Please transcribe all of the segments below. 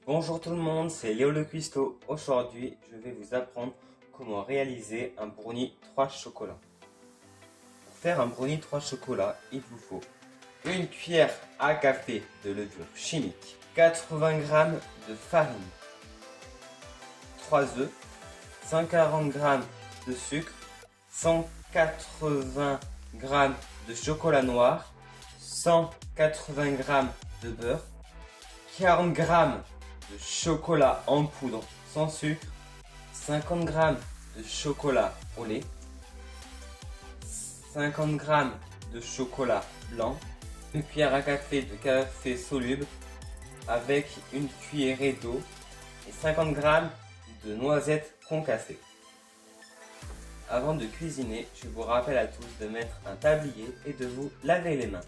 Bonjour tout le monde, c'est Léo le Cuistot. Aujourd'hui, je vais vous apprendre comment réaliser un brownie 3 chocolats. Pour faire un brownie 3 chocolats, il vous faut une cuillère à café de levure chimique, 80 g de farine, 3 œufs, 140 g de sucre, 180 g de chocolat noir, 180 g de beurre, 40 g de chocolat en poudre sans sucre, 50 g de chocolat au lait, 50 g de chocolat blanc, une cuillère à café de café soluble avec une cuillerée d'eau et 50 g de noisettes concassées. Avant de cuisiner, je vous rappelle à tous de mettre un tablier et de vous laver les mains.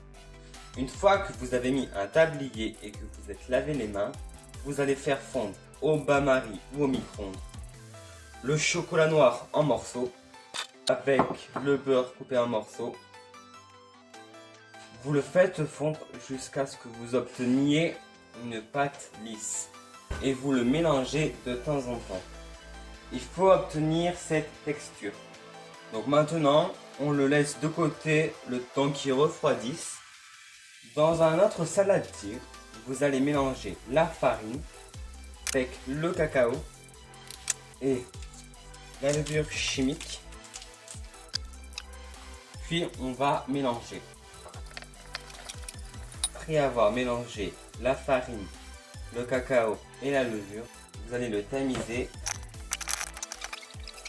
Une fois que vous avez mis un tablier et que vous êtes lavé les mains, vous allez faire fondre au bain-marie ou au micro-ondes le chocolat noir en morceaux avec le beurre coupé en morceaux. Vous le faites fondre jusqu'à ce que vous obteniez une pâte lisse et vous le mélangez de temps en temps. Il faut obtenir cette texture. Donc maintenant, on le laisse de côté le temps qu'il refroidisse. Dans un autre saladier, vous allez mélanger la farine avec le cacao et la levure chimique. Puis on va mélanger. Après avoir mélangé la farine, le cacao et la levure, vous allez le tamiser.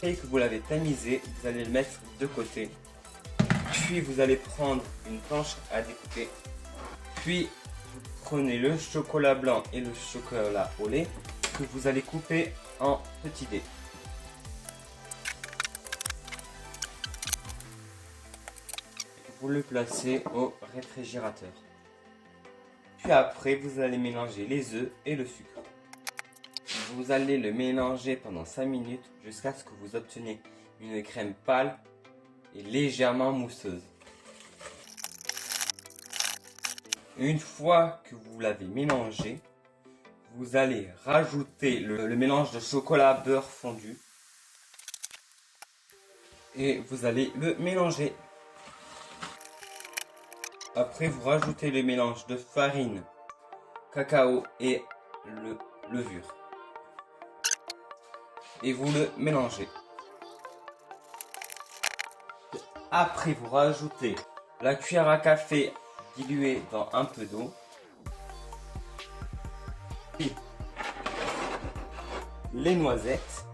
Et que vous l'avez tamisé, vous allez le mettre de côté. Puis vous allez prendre une planche à découper. Puis vous prenez le chocolat blanc et le chocolat au lait que vous allez couper en petits dés. Vous le placez au réfrigérateur. Puis après, vous allez mélanger les œufs et le sucre. Vous allez le mélanger pendant 5 minutes jusqu'à ce que vous obteniez une crème pâle et légèrement mousseuse. Une fois que vous l'avez mélangé, vous allez rajouter le mélange de chocolat beurre fondu et vous allez le mélanger. Après, vous rajoutez le mélange de farine, cacao et levure. Et vous le mélangez. Après, vous rajoutez la cuillère à café diluée dans un peu d'eau. Puis les noisettes.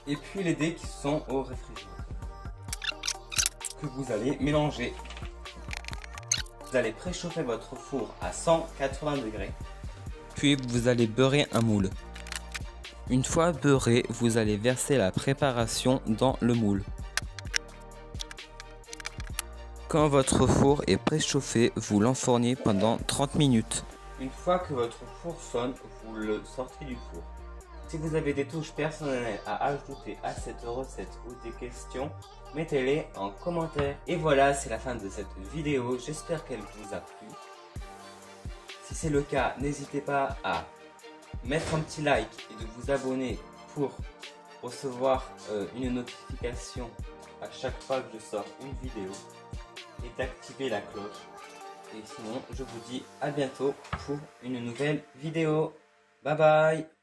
Et puis les dés qui sont au réfrigérateur. Que vous allez mélanger. Vous allez préchauffer votre four à 180 degrés. Puis vous allez beurrer un moule. Une fois beurré, vous allez verser la préparation dans le moule. Quand votre four est préchauffé, vous l'enfournez pendant 30 minutes. Une fois que votre four sonne, vous le sortez du four. Si vous avez des touches personnelles à ajouter à cette recette ou des questions, mettez-les en commentaire. Et voilà, c'est la fin de cette vidéo. J'espère qu'elle vous a plu. Si c'est le cas, n'hésitez pas à mettre un petit like et de vous abonner pour recevoir une notification à chaque fois que je sors une vidéo et d'activer la cloche. Et sinon, je vous dis à bientôt pour une nouvelle vidéo. Bye bye.